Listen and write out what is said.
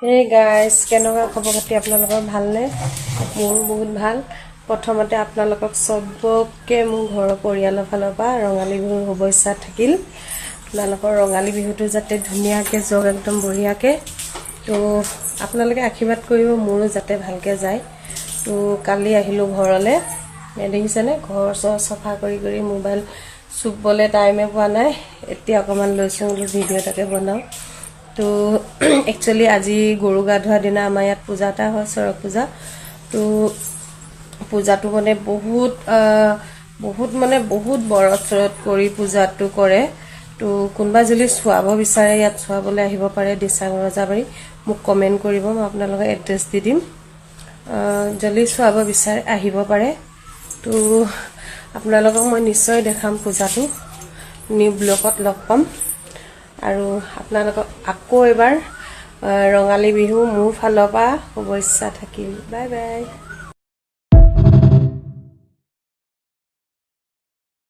Hey guys, কেনেকুৱা খবৰ খাতি আপোনালোকৰ ভালনে? মোৰ বহুত ভাল। প্ৰথমতে আপোনালোকক সবকে মোৰ ঘৰৰ পৰিয়ালৰ ফালৰ পৰা ৰঙালী বিহুৰ শুভেচ্ছা থাকিল। আপোনালোকৰ ৰঙালী বিহুটো যাতে ধুনীয়াকৈ যাওক একদম বঢ়িয়াকৈ। তো আপোনালোকে আশীৰ্বাদ কৰিব মোৰো যাতে ভালকৈ যায়। তো কালি আহিলোঁ ঘৰলৈ। দেখিছেনে ঘৰ চফা কৰি মোবাইল চুবলৈ টাইমে পোৱা নাই। এতিয়া অকণমান লৈছোঁ ভিডিঅ' এটাকে বনাওঁ। তো একচুয়ালি আজি গৰু গা ধোৱা দিনা আমাৰ ইয়াত পূজা এটা হয় চৰক পূজা। তো পূজাটো মানে বহুত বৰত কৰি পূজাটো কৰে। তো কোনোবা যদি চোৱাব বিচাৰে ইয়াত চোৱাবলৈ আহিব পাৰে দিচাং ৰজাবাৰী। মোক কমেণ্ট কৰিব, মই আপোনালোকক এড্ৰেছ দি দিম। যদি চোৱাব বিচাৰে আহিব পাৰে। তো আপোনালোকক মই নিশ্চয় দেখাম পূজাটো। নিউ ব্লগত লগ পাম। আৰু আপোনালোকক আকৌ এবাৰ ৰঙালী বিহু মোৰ ফালৰ পৰা শুভেচ্ছা থাকিল। Bye bye.